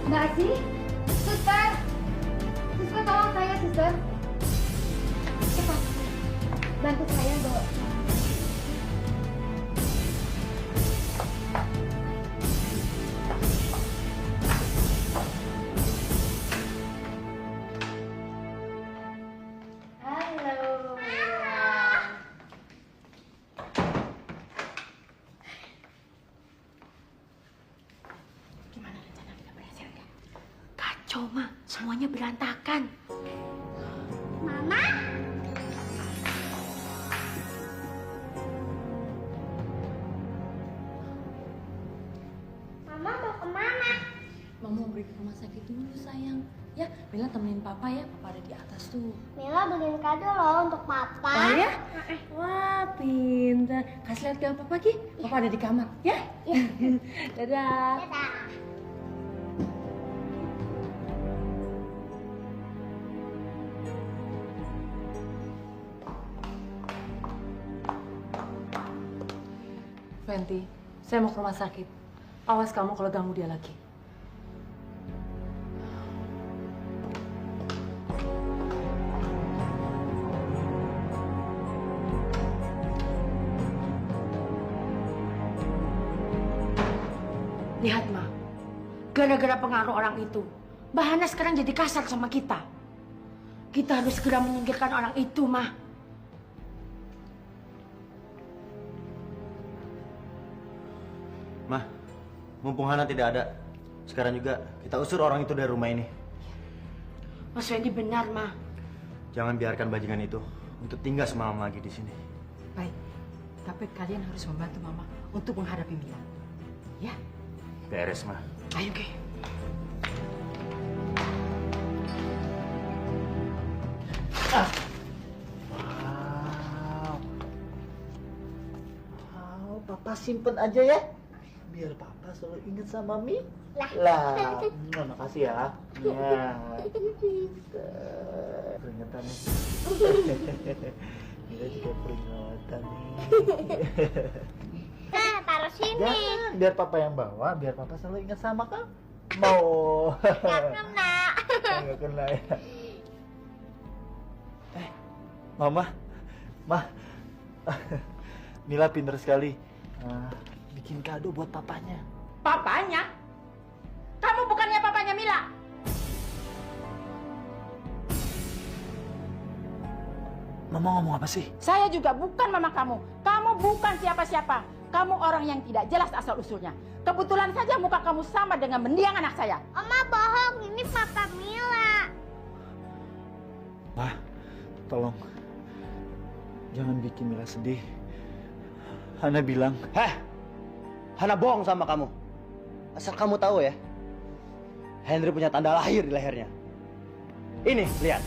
Mbak Asi, suster, suster tolong saya, suster. Cepat, bantu saya, Dok. Halo. Gimana rencana kita berhasil nggak? Kacau, Ma. Semuanya berantakan. Mama? Mama mau kemana? Mama mau pergi ke rumah sakit dulu, sayang. Ya, Mila temenin Papa ya. Papa ada di atas tuh. Mila beliin kado loh untuk Papa. Oh ya? Wah, pintar. Kasih lihat ke Papa, Ki. Papa ada di kamar, ya? Iya. Dadah. Dadah. Fenty, saya mau ke rumah sakit. Awas kamu kalau ganggu dia lagi. Lihat, Ma. Gara-gara pengaruh orang itu, Mbak Hana sekarang jadi kasar sama kita. Kita harus segera menyingkirkan orang itu, Ma. Mah, mumpung Hana tidak ada, sekarang juga kita usir orang itu dari rumah ini. Mas Wendy benar, Ma. Jangan biarkan bajingan itu untuk tinggal semalam lagi di sini. Baik, tapi kalian harus membantu Mama untuk menghadapi Mila. Ya? Beres, Mah. Ayo, Ki. Wow, Papa simpen aja ya. Biar Papa selalu ingat sama Mi. Lah, makasih ya. Ya, peringatan nih. Mila juga peringatan nih. Nah, taruh sini. Jangan, biar Papa yang bawa, biar Papa selalu ingat sama kamu. Mau. Gak kena. Nggak kena ya. Mama, Ma, Mila pinter sekali. Bikin kado buat papanya. Papanya? Kamu bukannya papanya Mila? Mama ngomong apa sih? Saya juga bukan mama kamu. Kamu bukan siapa-siapa. Kamu orang yang tidak jelas asal-usulnya. Kebetulan saja muka kamu sama dengan mendiang anak saya. Oma bohong, ini Papa Mila. Ma, tolong. Jangan bikin Mila sedih. Hana bilang, Heh, Hana bohong sama kamu. Asal kamu tahu ya, Henry punya tanda lahir di lehernya. Ini, lihat.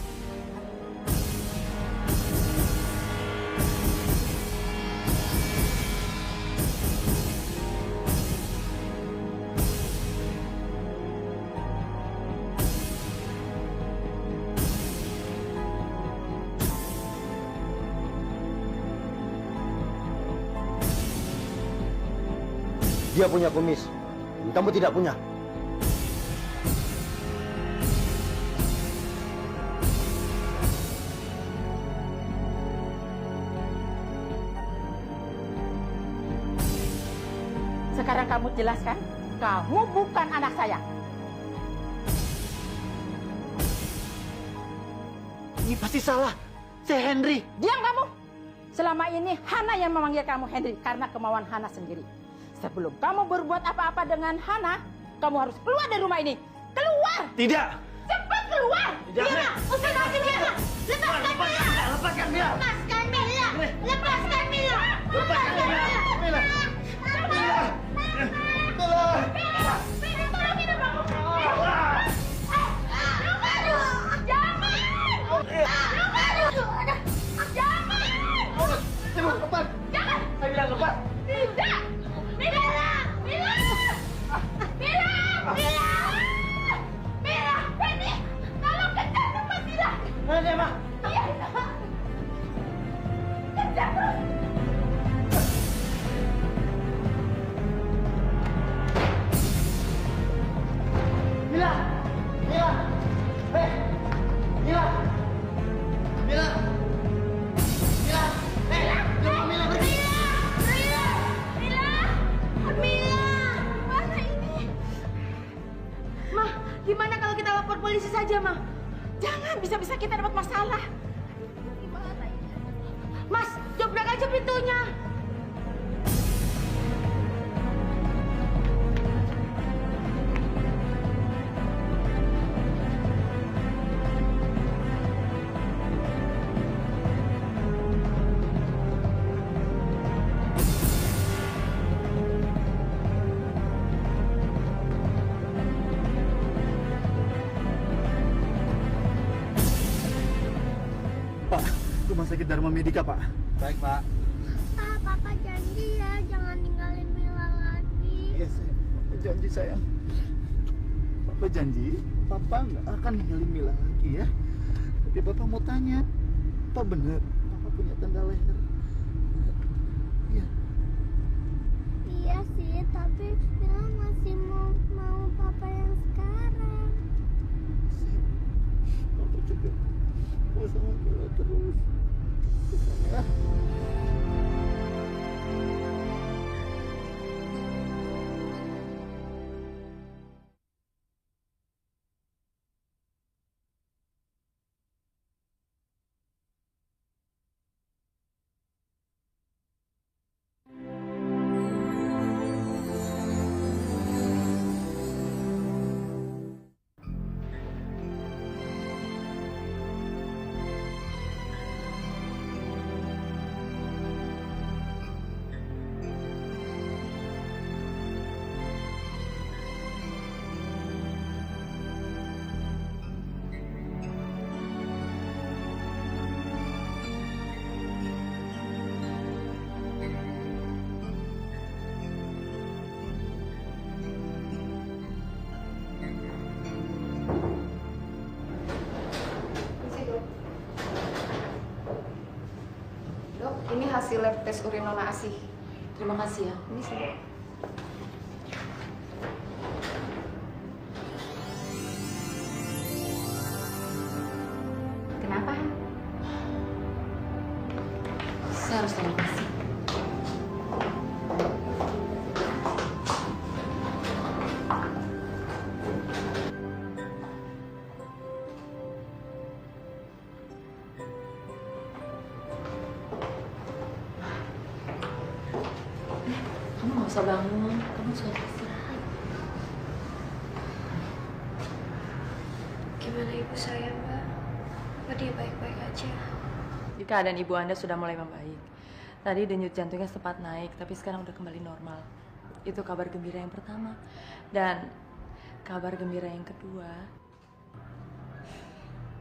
Dia punya kumis, dan kamu tidak punya. Sekarang kamu jelaskan, kamu bukan anak saya. Ini pasti salah. Saya Henry. Diam kamu! Selama ini Hana yang memanggil kamu Henry karena kemauan Hana sendiri. Sebelum kamu berbuat apa-apa dengan Hana, kamu harus keluar dari rumah ini. Keluar! Tidak. Cepat keluar! Tidak. Mira, usir lagi Mira! Lepaskan Mira! Lepaskan dia. Lepaskan Mila. Lepaskan Mila. Lepaskan dia. Mila. Mila. Tolong. Mira, tolong Mira, bangun! Cepat, lepas. Jangan! Saya bilang lepas. Tidak! Mira! Mira! Mira! Mira! Mira! Penny! Tolong kejar cepat Mira! Mana, Ma? Iya! Kejar terus! Mila. Mila. Hei. Mila. Mila. Mila. Hei. Jangan Mila pergi. Mana ini? Mah, gimana kalau kita lapor polisi saja, Mah? Jangan, bisa-bisa kita dapat masalah. Gimana ini? Mas, dobrak aja pintunya. Pak, rumah sakit Dharma Medika, Pak. Baik, Pak. Papa janji ya jangan ninggalin Mila lagi. Iya, sayang. Papa janji, sayang. Papa janji, Papa nggak akan ninggalin Mila lagi ya. Tapi Papa mau tanya, apa benar Papa punya tanda leher? Iya. Iya sih, tapi Mila masih mau Papa yang sekarang. Sayang, Papa juga mau sama Mila terus. Ya. Dok, ini hasil lab tes urin Nona Asih. Terima kasih ya. Ini sih, Dok. Kenapa? Saya harus terima kasih. Kamu nggak usah bangun, kamu sudah istirahat. Gimana ibu saya, Mbak? Apa dia baik-baik aja? Keadaan ibu Anda sudah mulai membaik. Tadi denyut jantungnya sempat naik, tapi sekarang udah kembali normal. Itu kabar gembira yang pertama. Dan kabar gembira yang kedua,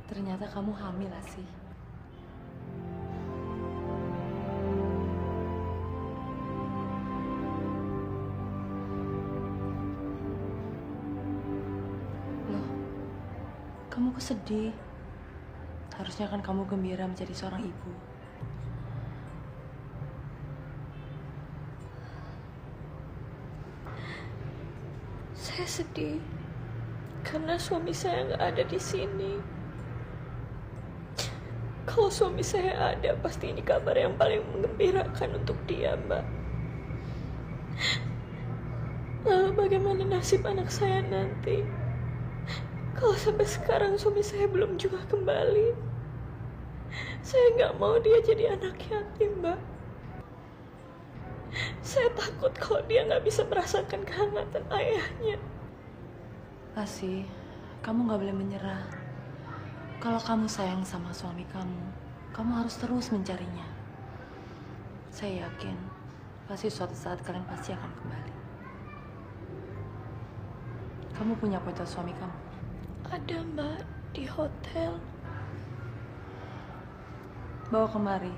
ternyata kamu hamil, Asih. Loh, kamu kok sedih? Harusnya kan kamu gembira menjadi seorang ibu. Saya sedih karena suami saya nggak ada di sini. Kalau suami saya ada, pasti ini kabar yang paling menggembirakan untuk dia, Mbak. Lalu bagaimana nasib anak saya nanti? Kalau sampai sekarang suami saya belum juga kembali. Saya nggak mau dia jadi anak yatim, Mbak. Saya takut kalau dia nggak bisa merasakan kehangatan ayahnya. Kasih, kamu nggak boleh menyerah. Kalau kamu sayang sama suami kamu harus terus mencarinya. Saya yakin, pasti suatu saat kalian pasti akan kembali. Kamu punya foto suami kamu? Ada, Mbak, di hotel. Bawa kemari.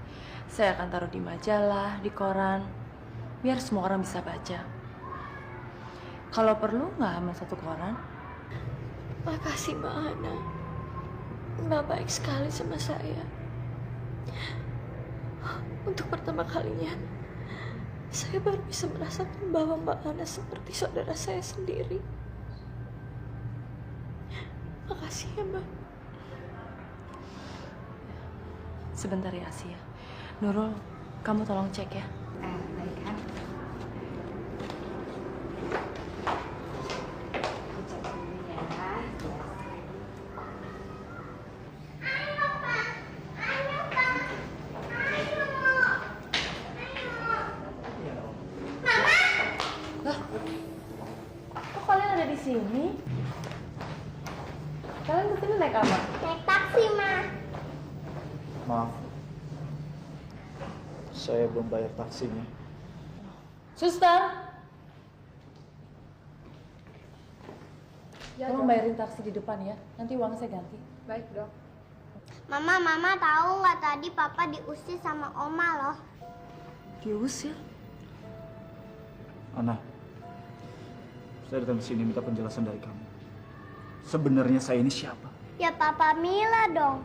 Saya akan taruh di majalah, di koran, biar semua orang bisa baca. Kalau perlu nggak hanya satu koran. Makasih, Mbak Hana. Mbak baik sekali sama saya. Untuk pertama kalinya, saya baru bisa merasakan bahwa Mbak Hana seperti saudara saya sendiri. Makasih ya, Mbak. Sebentar ya, Asia. Nurul, kamu tolong cek ya. Baik kan? Cek dulu ya. Kok kalian ada di sini? Kalian kesini naik apa? Naik taksi, Ma. Maaf, saya belum bayar taksinya. Suster! Tolong bayarin taksi di depan ya. Nanti uang saya ganti. Baik, Dok. Mama tahu nggak tadi Papa diusir sama Oma loh. Diusir? Ana, saya datang ke sini minta penjelasan dari kamu. Sebenarnya saya ini siapa? Ya Papa Mila dong.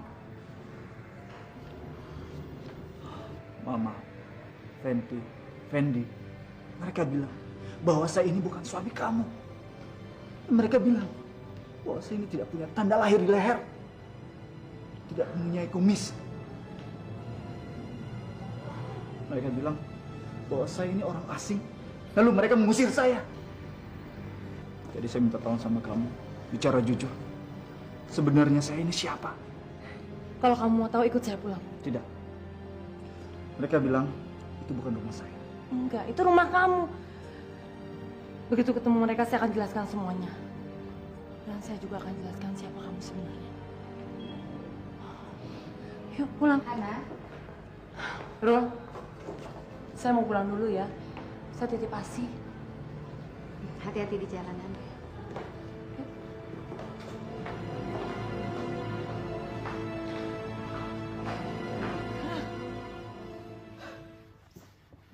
Mama, Fendi, mereka bilang bahwa saya ini bukan suami kamu. Mereka bilang bahwa saya ini tidak punya tanda lahir di leher, tidak mempunyai kumis. Mereka bilang bahwa saya ini orang asing, lalu mereka mengusir saya. Jadi saya minta tolong sama kamu, bicara jujur. Sebenarnya saya ini siapa? Kalau kamu mau tahu, ikut saya pulang. Tidak. Mereka bilang itu bukan rumah saya. Enggak, itu rumah kamu. Begitu ketemu mereka, saya akan jelaskan semuanya. Dan saya juga akan jelaskan siapa kamu sebenarnya. Yuk, pulang. Hana, Rul, saya mau pulang dulu ya. Saya titip Asi. hati-hati di jalanan.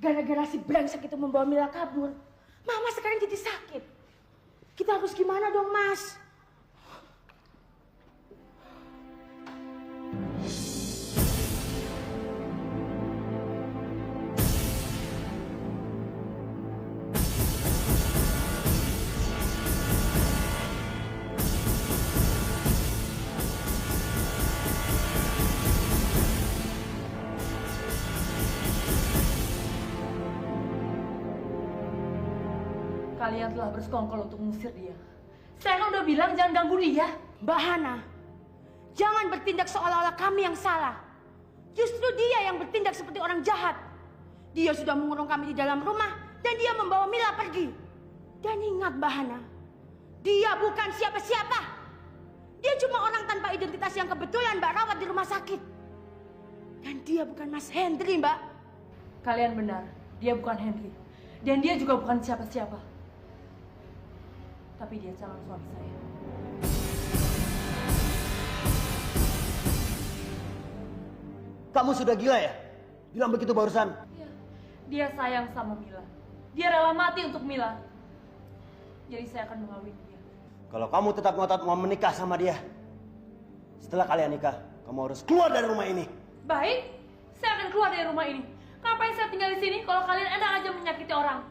Gara-gara si brengsek itu membawa Mila kabur, Mama sekarang jadi sakit. Kita harus gimana dong, Mas? Kalian telah bersekongkol untuk mengusir dia. Saya kan udah bilang jangan ganggu dia. Mbak Hana, jangan bertindak seolah-olah kami yang salah. Justru dia yang bertindak seperti orang jahat. Dia sudah mengurung kami di dalam rumah dan dia membawa Mila pergi. Dan ingat Mbak Hana, dia bukan siapa-siapa. Dia cuma orang tanpa identitas yang kebetulan Mbak rawat di rumah sakit. Dan dia bukan Mas Hendri, Mbak. Kalian benar, dia bukan Henry. Dan dia juga bukan siapa-siapa. Tapi dia calon suami saya. Kamu sudah gila ya? Bilang begitu barusan. Iya, dia sayang sama Mila. Dia rela mati untuk Mila. Jadi saya akan mengawin dia. Kalau kamu tetap ngotot mau menikah sama dia, setelah kalian nikah, kamu harus keluar dari rumah ini. Baik, saya akan keluar dari rumah ini. Ngapain saya tinggal di sini kalau kalian enak aja menyakiti orang?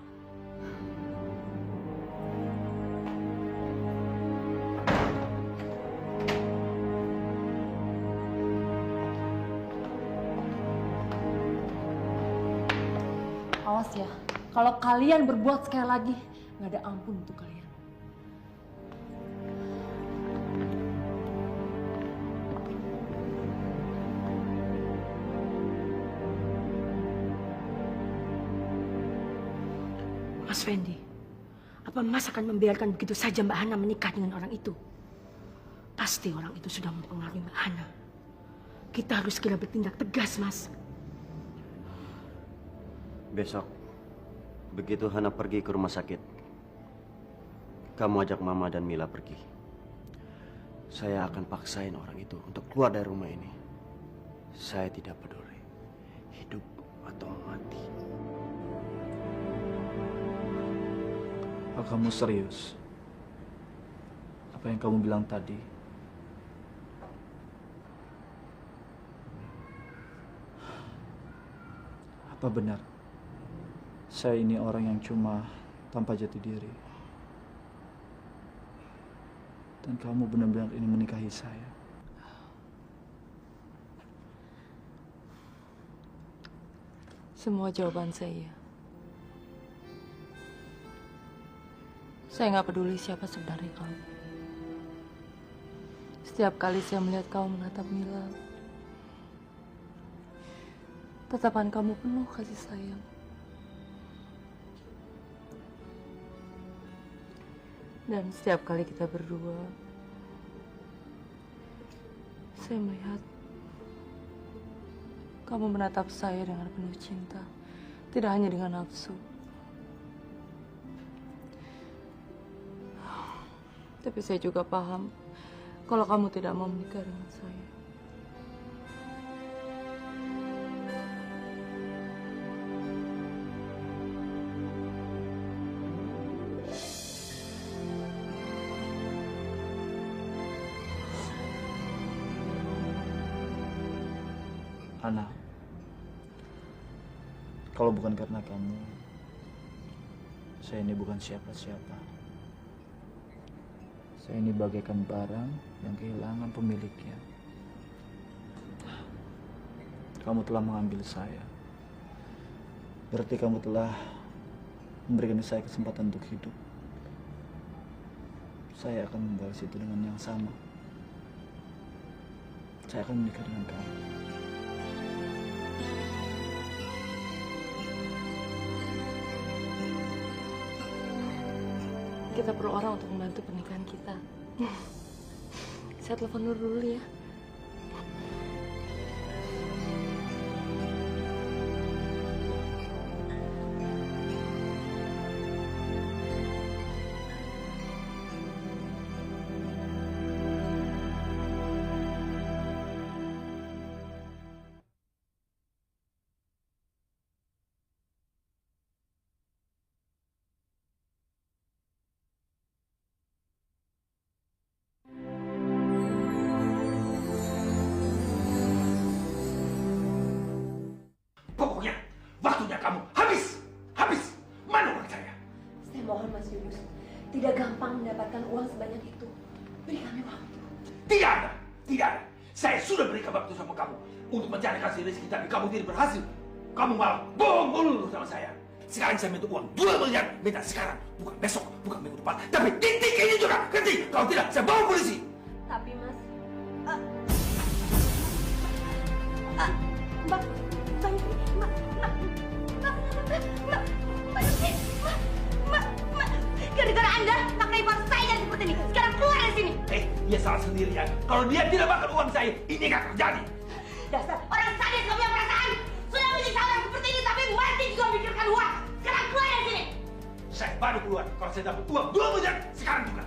Awas ya, kalau kalian berbuat sekali lagi, nggak ada ampun untuk kalian. Mas Fendi, apa Mas akan membiarkan begitu saja Mbak Hana menikah dengan orang itu? Pasti orang itu sudah mempengaruhi Mbak Hana. Kita harus segera bertindak tegas, Mas. Besok, begitu Hana pergi ke rumah sakit, kamu ajak Mama dan Mila pergi. Saya akan paksain orang itu untuk keluar dari rumah ini. Saya tidak peduli, hidup atau mati. Apa kamu serius? Apa yang kamu bilang tadi? Apa benar? Saya ini orang yang cuma tanpa jati diri. Dan kamu benar-benar ingin menikahi saya. Semua jawaban saya. Saya nggak peduli siapa sebenarnya kamu. Setiap kali saya melihat kamu menatap Mila, tatapan kamu penuh kasih sayang. Dan setiap kali kita berdua, saya melihat kamu menatap saya dengan penuh cinta, tidak hanya dengan nafsu. Tapi saya juga paham kalau kamu tidak mau menikah dengan saya. Ana, kalau bukan karena kamu, saya ini bukan siapa-siapa. Saya ini bagaikan barang yang kehilangan pemiliknya. Kamu telah mengambil saya. Berarti kamu telah memberikan saya kesempatan untuk hidup. Saya akan membalas itu dengan yang sama. Saya akan menikah dengan kamu. Kita perlu orang untuk membantu pernikahan kita. Saya telepon dulu ya. Pokoknya, waktunya kamu habis. Habis. Mana uang saya? Saya mohon Mas Yunus, tidak gampang mendapatkan uang sebanyak itu. Beri kami waktu. Tidak ada. Tidak ada. Saya sudah berikan waktu sama kamu untuk mencari kasih rezeki, tapi kamu tidak berhasil. Kamu malah bohong mulu sama saya. Sekarang saya minta uang 2 miliar. Minta sekarang, bukan besok, bukan minggu depan. Tapi titik ini juga. Ngerti? Kalau tidak, saya bawa polisi. Tapi Mas, Gara-gara Anda, makna ibu saya jadi seperti ini. Sekarang keluar dari sini. Dia salah sendiri ya. Kalau dia tidak makan uang saya, ini nggak terjadi. Dasar orang sadis gak punya perasaan. Sudah menyiksa orang seperti ini, tapi mati juga memikirkan uang. Sekarang keluar dari sini. Saya baru keluar. Kalau saya dapat uang 2 miliar, sekarang juga.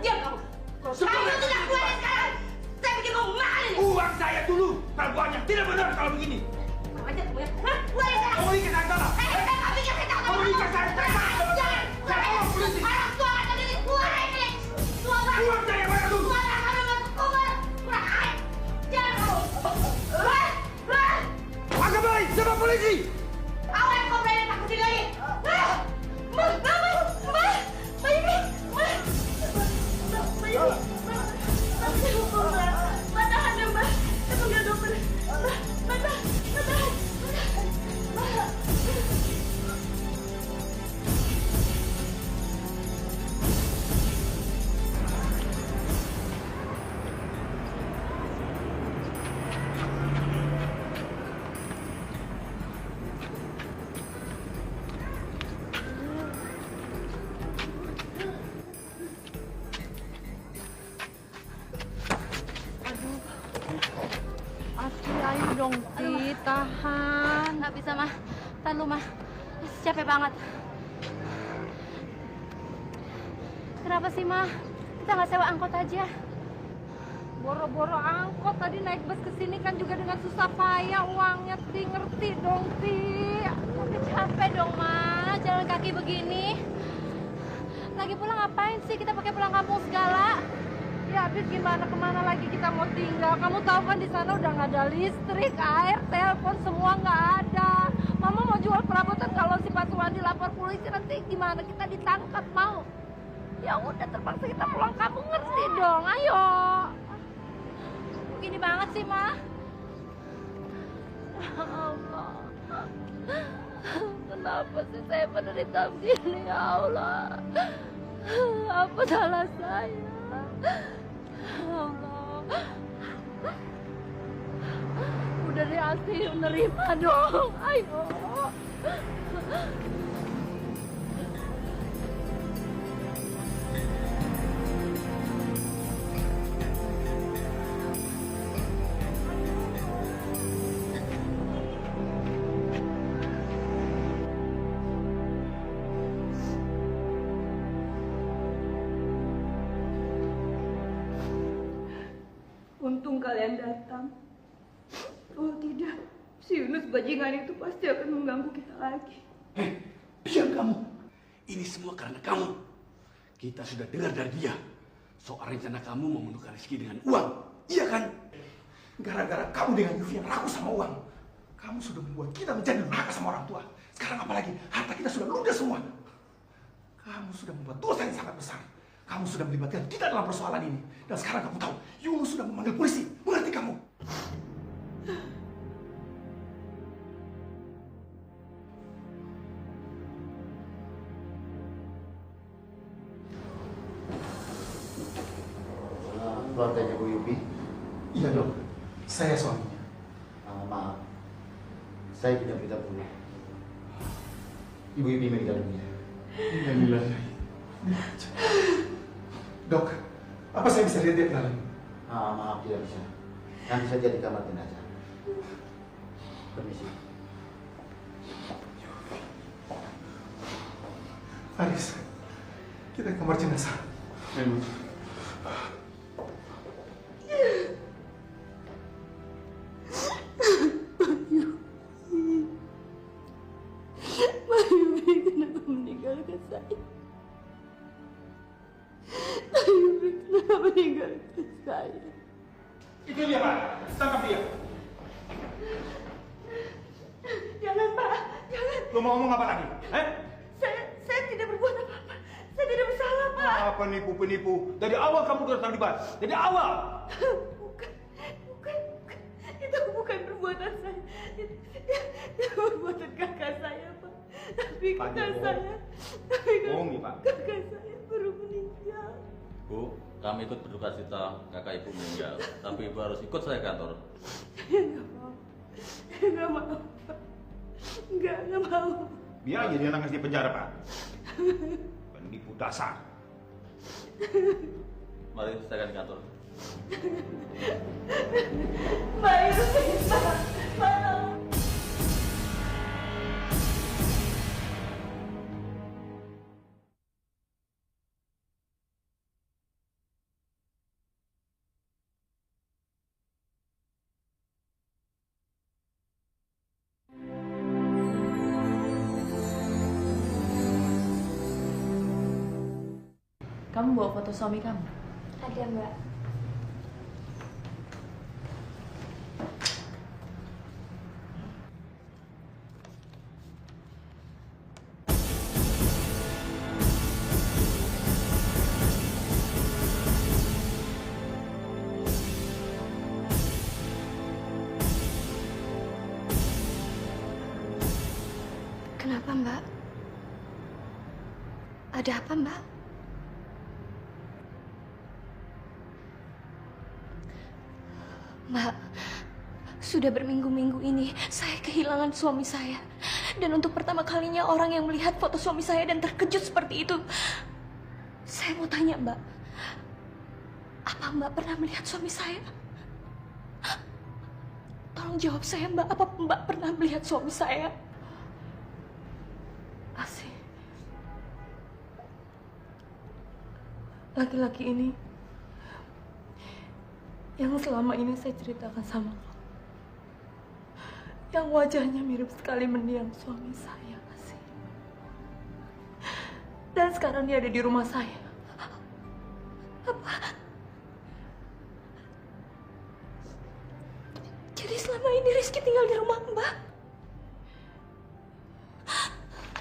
Diam kamu. Kamu sudah keluar dari sekarang. Saya pikir kamu mahal ini. Uang saya dulu. Kalau uangnya tidak benar kalau begini. Kurang ajar kamu ya. Hah? Keluar dari sana. Kamu ikat saya sana. Saya nggak pikir saya tahu. Kamu ikat saya. Jangan. Saya bawa polisi. Orang tua ada di sini. Keluar dari sini. Keluar. Uang saya mana dulu? Keluar. Kamu masuk kubur. Kurang ajar. Jangan kamu. Agak baik, sama polisi. Awas kau berani takutin lagi. dulu, mah. Capek banget. Kenapa sih, mah? Kita nggak sewa angkot aja? Boro-boro angkot tadi naik bus ke sini kan juga dengan susah payah uangnya, Ti. Ngerti dong, Ti. Tapi capek dong, mah. Jalan kaki begini. Lagi pula ngapain sih kita pakai pulang kampung segala? Ya, habis gimana, kemana lagi kita mau tinggal? Kamu tahu kan di sana udah nggak ada listrik, air, telepon, semua nggak ada. Mama mau jual perabotan, kalau si Pak Suwandi lapor polisi nanti gimana? Kita ditangkap, mau? Ya udah, terpaksa kita pulang kampung, ngerti dong? Ayo. Gini banget sih, mah. Allah, kenapa sih saya menderita begini, ya Allah? Apa salah saya? Allah, udah deh Asti, menerima dong, ayo. Untung kalian datang. Kalau tidak, si Yunus bajingan itu pasti akan mengganggu kita lagi. Diam kamu. Ini semua karena kamu. Kita sudah dengar dari dia soal rencana kamu mau menukar Rizky dengan uang. Iya kan? Gara-gara kamu dengan Yufi yang ragu sama uang, kamu sudah membuat kita menjadi durhaka sama orang tua. Sekarang apalagi harta kita sudah ludes semua. Kamu sudah membuat dosa yang sangat besar. Kamu sudah melibatkan kita dalam persoalan ini. Dan sekarang kamu tahu, Yunus sudah memanggil polisi. Mengerti kamu? Keluarganya Bu Yupi? Iya dok, saya suaminya. Maaf, saya tidak beritahu dulu. Ibu Yupi meninggal dunia. Innalillahi. Dok, apa saya bisa lihat dia ke dalam? Maaf, tidak bisa. Nanti saja di kamar jenazah. Permisi. Faris, kita ke kamar jenazah. Mayubi, kenapa meninggalkan saya? Mayubi, kenapa meninggalkan saya? Itu dia, Pak. Tangkap dia. Jangan, Pak. Jangan. Lo mau ngomong apa lagi? Saya tidak berbuat apa-apa. Saya tidak bersalah, Pak. Apa penipu-penipu? Dari awal kamu sudah terlibat. Dari awal. Bukan. Itu bukan perbuatan saya. Itu perbuatan kakak saya, Pak. Tapi Pak, kakak dia saya. Bohong nih, Pak. Kakak saya baru meninggal. Bu, kami ikut berduka cita kakak ibu meninggal. Tapi ibu harus ikut saya ke kantor. Enggak mau. Enggak mau, Pak. Enggak mau. Biar aja dia nangis di penjara, Pak. Penipu dasar. Mari saya akan ke kantor. Bayu, Pak. Pak. Kamu bawa foto suami kamu? Ada, Mbak. Kenapa, Mbak? Ada apa, Mbak? Mbak, sudah berminggu-minggu ini saya kehilangan suami saya. Dan untuk pertama kalinya orang yang melihat foto suami saya dan terkejut seperti itu. Saya mau tanya, Mbak. Apa Mbak pernah melihat suami saya? Tolong jawab saya, Mbak. Apa Mbak pernah melihat suami saya? laki-laki ini yang selama ini saya ceritakan sama kamu. Yang wajahnya mirip sekali mendiang suami saya, Asih. Dan sekarang dia ada di rumah saya. Apa? Jadi selama ini Rizky tinggal di rumah Mbak?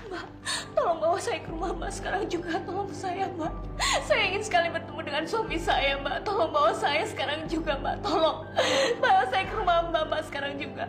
Mbak, tolong bawa saya ke rumah Mbak sekarang juga. Tolong saya, Mbak. Saya ingin sekali bertemu dengan suami saya, Mbak. Tolong bawa saya sekarang juga, Mbak. Tolong bawa saya ke rumah Mbak sekarang juga.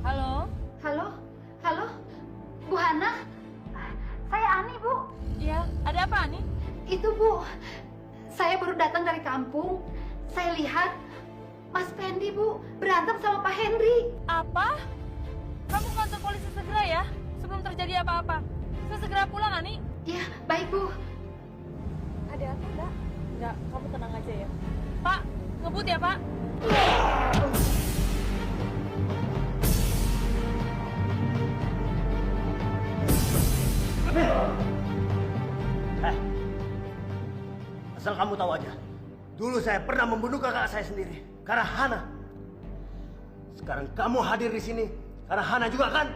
Halo? Halo? Halo? Bu Hana? Saya Ani, Bu. Iya, ada apa, Ani? Itu, Bu. Saya baru datang dari kampung. Saya lihat Mas Pendi, Bu, berantem sama Pak Henry. Apa? Kamu ke kantor polisi segera ya, sebelum terjadi apa-apa. Saya segera pulang, Ani. Ya, baik, Bu. Ada apa, Mbak? Enggak, kamu tenang aja ya. Pak, ngebut ya, Pak? Asal kamu tahu aja, dulu saya pernah membunuh kakak saya sendiri karena Hana. Sekarang kamu hadir di sini karena Hana juga kan?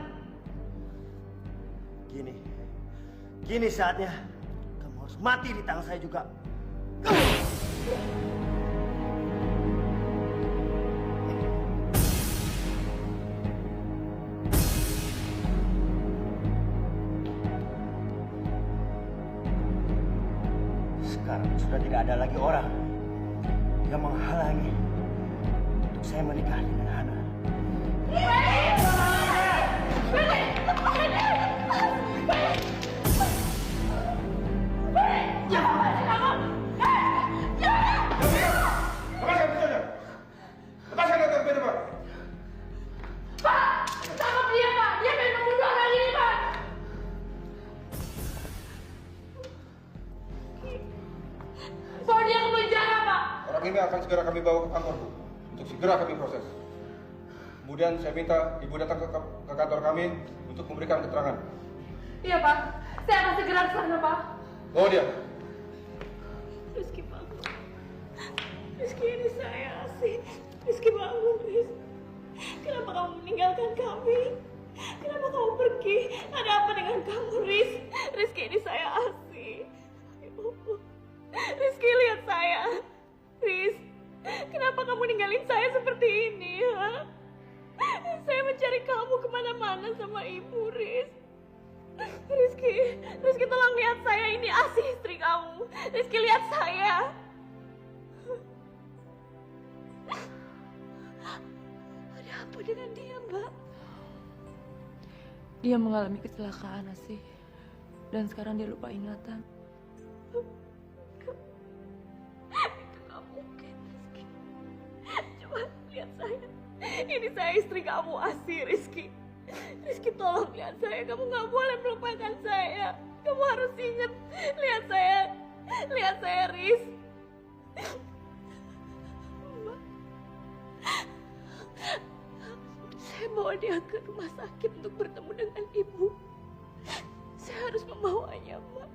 Gini saatnya kamu harus mati di tangan saya juga. Sekarang sudah tidak ada lagi orang yang menghalangi untuk saya menikah dengan Hana. Lepaskan dokter Peter, Pak. Tangkap dia, Pak! Dia pengen membunuh orang ini, Pak! Bawa dia ke penjara, Pak! Orang ini akan segera kami bawa ke kantor, Bu, untuk segera kami proses. Kemudian saya minta Ibu datang ke kantor kami untuk memberikan keterangan. Iya, Pak. Saya akan segera ke sana, Pak. Bawa dia. Rizky bangun. Rizky, ini saya, Asih. Rizky bangun, Riz. Kenapa kamu meninggalkan kami? Kenapa kamu pergi? Ada apa dengan kamu, Riz? Rizky, ini saya, Asih. Ya Allah. Rizky, lihat saya. Riz, kenapa kamu ninggalin saya seperti ini, ha? Saya mencari kamu kemana-mana sama ibu, Riz. Rizky, tolong lihat saya. Ini Asih, istri kamu. Rizky, lihat saya. Ada apa dengan dia, Mbak? Dia mengalami kecelakaan, Asih. Dan sekarang dia lupa ingatan. Itu nggak mungkin, Rizky. Coba lihat saya. Ini saya, istri kamu, Asih, Rizky. Rizky, tolong lihat saya. Kamu nggak boleh melupakan saya. Kamu harus ingat. Lihat saya. Lihat saya, Riz. Mbak. Saya bawa dia ke rumah sakit untuk bertemu dengan ibu. Saya harus membawanya, Mbak.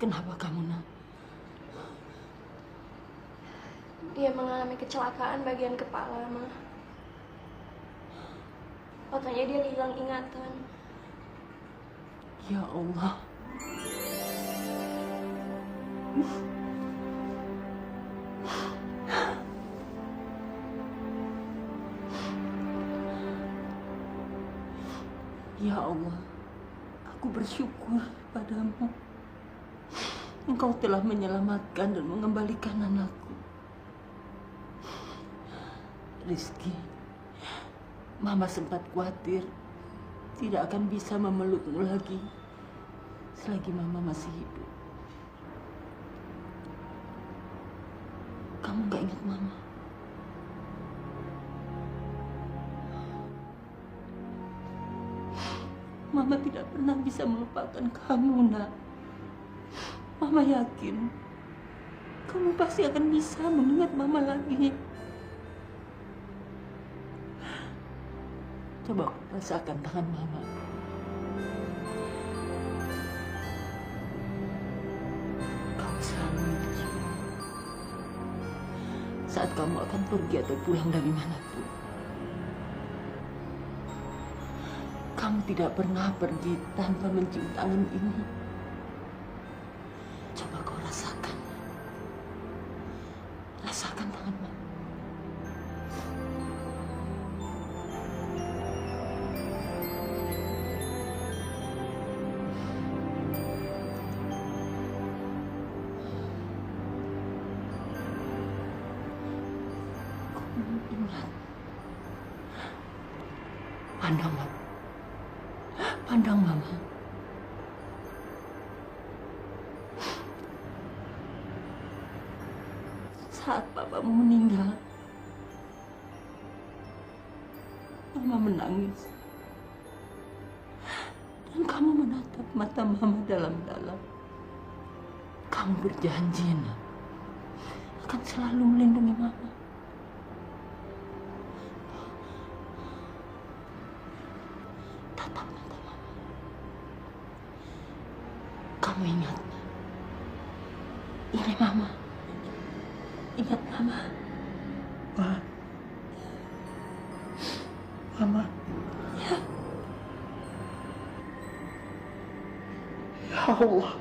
Kenapa kamu, nak? Dia mengalami kecelakaan bagian kepala, Ma. Katanya dia hilang ingatan. Ya Allah. Ya Allah, aku bersyukur padamu. Engkau telah menyelamatkan dan mengembalikan anakku. Rizky, Mama sempat khawatir tidak akan bisa memelukmu lagi selagi Mama masih hidup. Kamu gak ingat Mama? Mama tidak pernah bisa melupakan kamu, nak. Mama yakin kamu pasti akan bisa mengingat Mama lagi. Coba rasakan tangan Mama. Kau selalu mencium saat kamu akan pergi atau pulang dari manapun. Kamu tidak pernah pergi tanpa mencium tangan ini. Coba kau rasakan. Rasakan tangan Mama. Ingat. Pandang Mama. Pandang Mama. Saat papamu meninggal, Mama menangis. Dan kamu menatap mata Mama dalam-dalam. Kamu berjanji, nak, akan selalu melindungi Mama. Tatap mata Mama. Kamu ingat, ini Mama. Ingat Mama. Ma. Mama. Ya. Ya Allah.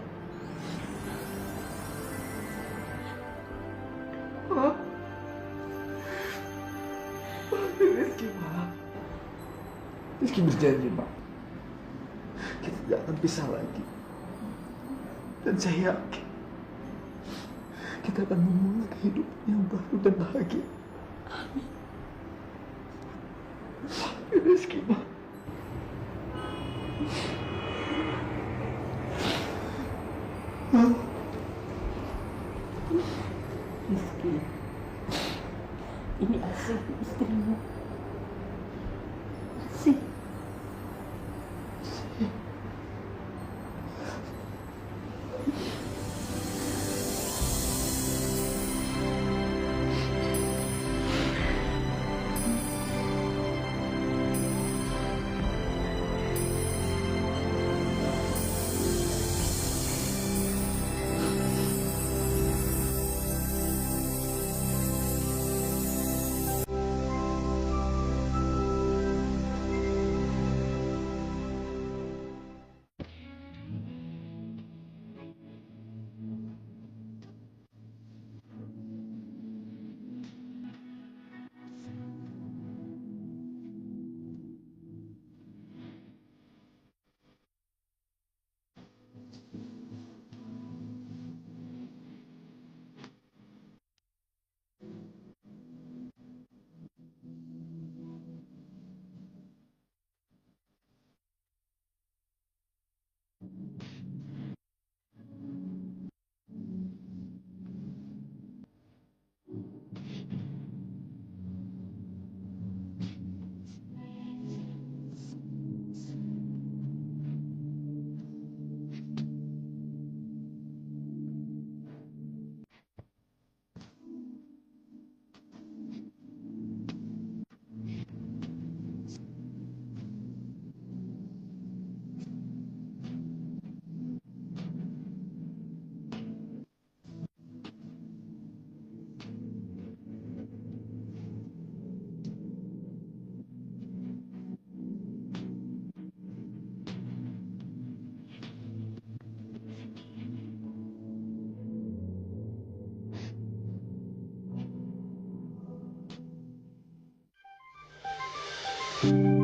Ma. Rizky, Ma. Rizky berjanji, Ma. Kita tidak akan pisah lagi. Dan saya yakin kita akan memulai kehidupan yang baru dan bahagia. Amin. Rizky, Ma. Rizky, ini Asih, istrimu. Asih. Pak.